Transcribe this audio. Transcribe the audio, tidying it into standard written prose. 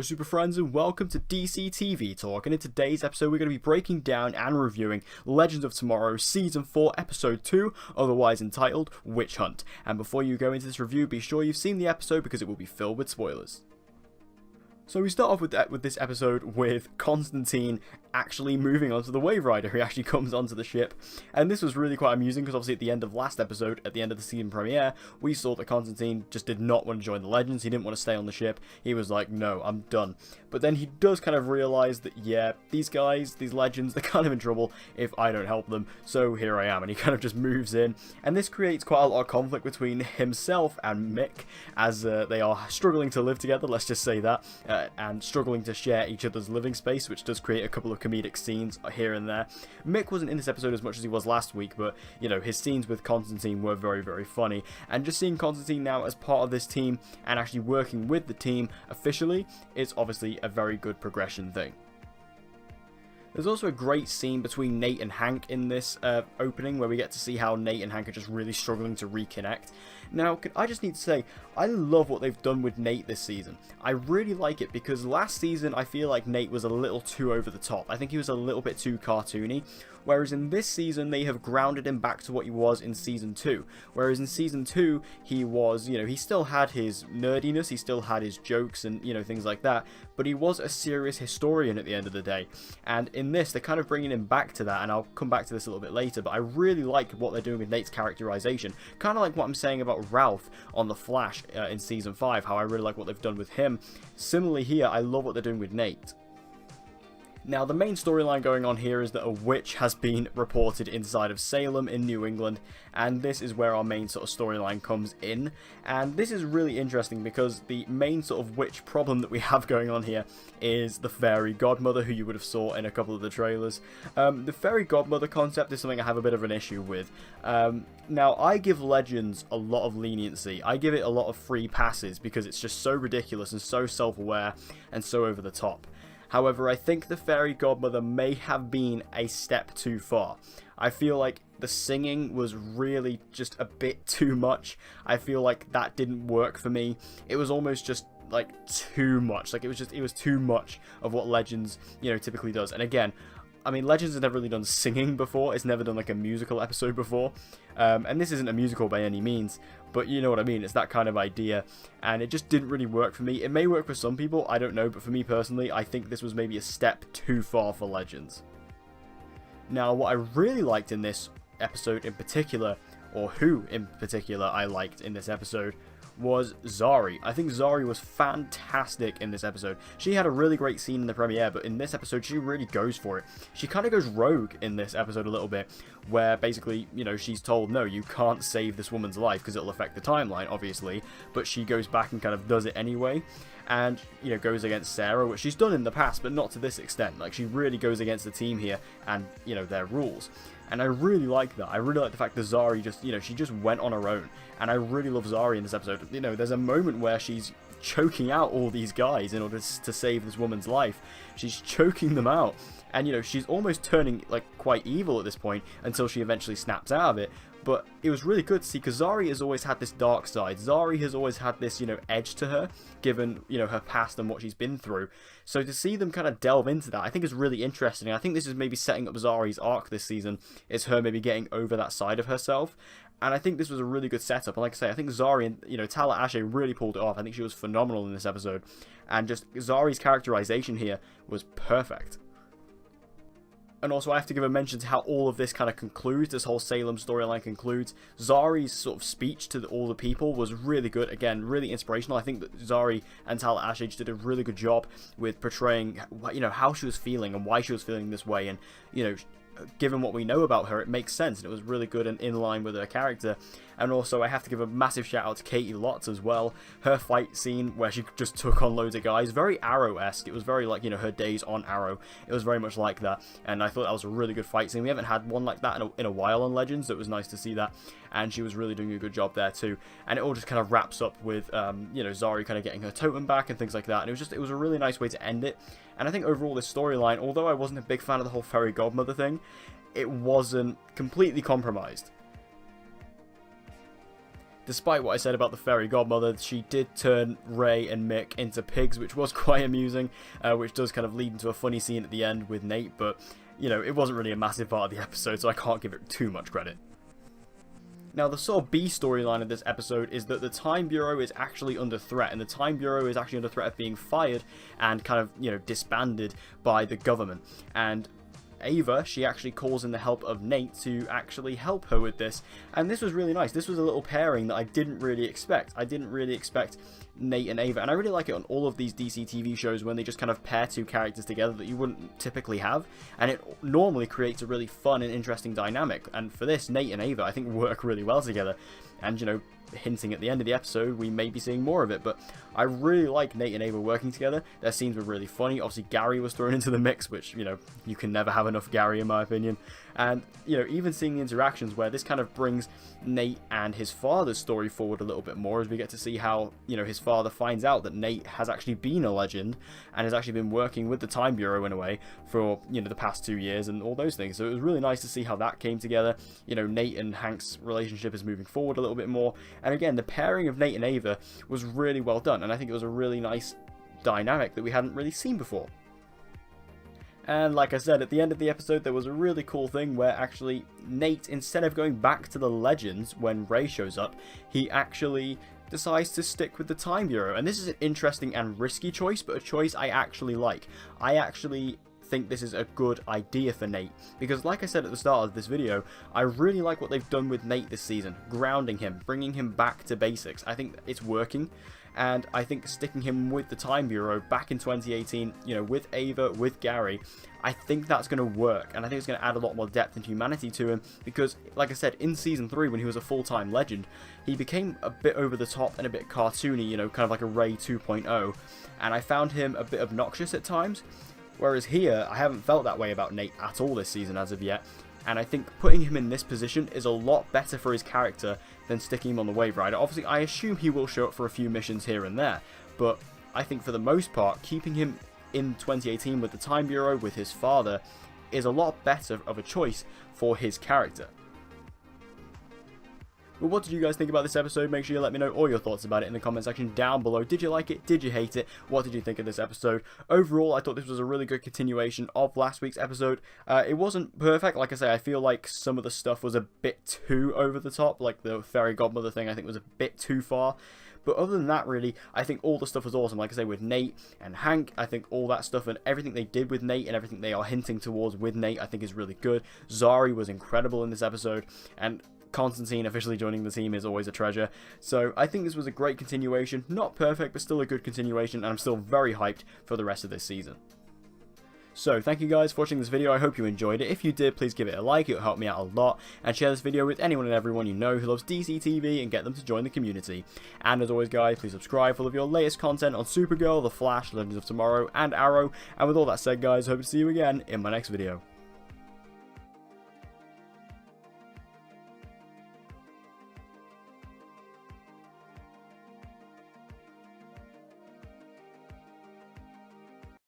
super friends, and welcome to DC TV Talk, and in today's episode we're going to be breaking down and reviewing Legends of Tomorrow Season 4 Episode 2, otherwise entitled Witch Hunt. And before you go into this review, be sure you've seen the episode because it will be filled with spoilers. So we start off with this episode with Constantine actually moving onto the Wave Rider. He actually comes onto the ship, and this was really quite amusing because obviously at the end of last episode, at the end of the season premiere, we saw that Constantine just did not want to join the Legends. He didn't want to stay on the ship. He was like, no, I'm done. But then he does kind of realize that, yeah, these guys, these Legends, they're kind of in trouble if I don't help them, so here I am. And he kind of just moves in, and this creates quite a lot of conflict between himself and Mick as they are struggling to live together, let's just say that, and struggling to share each other's living space, which does create a couple of comedic scenes here and there. Mick wasn't in this episode as much as he was last week, but, you know, his scenes with Constantine were very, very funny. And just seeing Constantine now as part of this team and actually working with the team officially is obviously a very good progression thing. There's also a great scene between Nate and Hank in this opening where we get to see how Nate and Hank are just really struggling to reconnect. Now, I just need to say, I love what they've done with Nate this season. I really like it because last season I feel like Nate was a little too over the top. I think he was a little bit too cartoony. Whereas in this season, they have grounded him back to what he was in Season 2. Whereas in Season 2, he was, you know, he still had his nerdiness, he still had his jokes and, you know, things like that. But he was a serious historian at the end of the day. And in this, they're kind of bringing him back to that, and I'll come back to this a little bit later. But I really like what they're doing with Nate's characterization. Kind of like what I'm saying about Ralph on The Flash in Season 5, how I really like what they've done with him. Similarly here, I love what they're doing with Nate. Now, the main storyline going on here is that a witch has been reported inside of Salem in New England, and this is where our main sort of storyline comes in. And this is really interesting because the main sort of witch problem that we have going on here is the fairy godmother, who you would have saw in a couple of the trailers. The fairy godmother concept is something I have a bit of an issue with. Now, I give Legends a lot of leniency. I give it a lot of free passes because it's just so ridiculous and so self-aware and so over the top. However, I think the fairy godmother may have been a step too far. I feel like the singing was really just a bit too much. I feel like that didn't work for me. It was almost just like too much. Like it was too much of what Legends, you know, typically does. And again, I mean, Legends has never really done singing before. It's never done like a musical episode before. And this isn't a musical by any means, but you know what I mean. It's that kind of idea. And it just didn't really work for me. It may work for some people, I don't know. But for me personally, I think this was maybe a step too far for Legends. Now, what I really liked in this episode in particular, or who in particular I liked in this episode, was Zari. I think Zari was fantastic in this episode. She had a really great scene in the premiere, but in this episode she really goes for it. She kind of goes rogue in this episode a little bit, where basically, you know, she's told, no, you can't save this woman's life because it'll affect the timeline, obviously, but she goes back and kind of does it anyway, and, you know, goes against Sarah, which she's done in the past, but not to this extent. Like, she really goes against the team here and, you know, their rules. And I really like that. I really like the fact that Zari just, you know, she just went on her own. And I really love Zari in this episode. You know, there's a moment where she's choking out all these guys in order to save this woman's life. She's choking them out. And, you know, she's almost turning, like, quite evil at this point until she eventually snaps out of it. But it was really good to see, because Zari has always had this dark side. Zari has always had this, you know, edge to her, given, you know, her past and what she's been through. So to see them kind of delve into that, I think is really interesting. I think this is maybe setting up Zari's arc this season, is her maybe getting over that side of herself. And I think this was a really good setup. And like I say, I think Zari and, you know, Tala Ashe really pulled it off. I think she was phenomenal in this episode. And just Zari's characterization here was perfect. And also, I have to give a mention to how all of this kind of concludes, this whole Salem storyline concludes. Zari's sort of speech to all the people was really good. Again, really inspirational. I think that Zari and Tala Ashe did a really good job with portraying, you know, how she was feeling and why she was feeling this way. And, you know, given what we know about her, it makes sense, and it was really good and in line with her character. And also, I have to give a massive shout out to Katie Lotz as well. Her fight scene where she just took on loads of guys, very Arrow-esque. It was very like, you know, her days on Arrow. It was very much like that, and I thought that was a really good fight scene. We haven't had one like that in a while on Legends, so it was nice to see that, and she was really doing a good job there too. And it all just kind of wraps up with, you know, Zari kind of getting her totem back and things like that, and it was a really nice way to end it. And I think overall this storyline, although I wasn't a big fan of the whole fairy godmother thing, it wasn't completely compromised. despite what I said about the fairy godmother, she did turn Ray and Mick into pigs, which was quite amusing, which does kind of lead into a funny scene at the end with Nate, but, you know, it wasn't really a massive part of the episode, so I can't give it too much credit. Now, the sort of B storyline of this episode is that the Time Bureau is actually under threat, and the Time Bureau is actually under threat of being fired and kind of, you know, disbanded by the government. And Ava, she actually calls in the help of Nate to actually help her with this, and this was really nice. This was a little pairing that I didn't really expect. I didn't really expect Nate and Ava, and I really like it on all of these DC TV shows when they just kind of pair two characters together that you wouldn't typically have, and it normally creates a really fun and interesting dynamic. And for this, Nate and Ava, I think, work really well together, and, you know, hinting at the end of the episode, we may be seeing more of it, but I really like Nate and Ava working together. Their scenes were really funny. Obviously, Gary was thrown into the mix, which, you know, you can never have enough Gary, in my opinion. And, you know, even seeing the interactions where this kind of brings Nate and his father's story forward a little bit more, as we get to see how, you know, his father finds out that Nate has actually been a legend and has actually been working with the Time Bureau in a way for, you know, the past 2 years and all those things. So it was really nice to see how that came together. You know, Nate and Hank's relationship is moving forward a little bit more. And again, the pairing of Nate and Ava was really well done, and I think it was a really nice dynamic that we hadn't really seen before. And like I said, at the end of the episode, there was a really cool thing where actually Nate, instead of going back to the Legends when Ray shows up, he actually decides to stick with the Time Bureau. And this is an interesting and risky choice, but a choice I actually like. I actually think this is a good idea for Nate, because like I said at the start of this video, I really like what they've done with Nate this season, grounding him, bringing him back to basics. I think it's working, and I think sticking him with the Time Bureau back in 2018, you know, with Ava, with Gary, I think that's going to work, and I think it's going to add a lot more depth and humanity to him, because, like I said, in Season 3, when he was a full-time legend, he became a bit over the top and a bit cartoony, you know, kind of like a Ray 2.0, and I found him a bit obnoxious at times. Whereas here, I haven't felt that way about Nate at all this season as of yet, and I think putting him in this position is a lot better for his character than sticking him on the Wave Rider. Obviously, I assume he will show up for a few missions here and there, but I think for the most part, keeping him in 2018 with the Time Bureau, with his father, is a lot better of a choice for his character. But what did you guys think about this episode? Make sure you let me know all your thoughts about it in the comment section down below. Did you like it? Did you hate it? What did you think of this episode? Overall, I thought this was a really good continuation of last week's episode. It wasn't perfect. Like I say, I feel like some of the stuff was a bit too over the top. Like the fairy godmother thing, I think was a bit too far. But other than that, really, I think all the stuff was awesome. Like I say, with Nate and Hank, I think all that stuff and everything they did with Nate and everything they are hinting towards with Nate, I think is really good. Zari was incredible in this episode, and Constantine officially joining the team is always a treasure. So I think this was a great continuation. Not perfect, but still a good continuation, and I'm still very hyped for the rest of this season. So, thank you guys for watching this video. I hope you enjoyed it. If you did, please give it a like. It will help me out a lot. And share this video with anyone and everyone you know who loves DC TV and get them to join the community. And as always, guys, please subscribe for all of your latest content on Supergirl, The Flash, Legends of Tomorrow, and Arrow. And with all that said, guys, hope to see you again in my next video.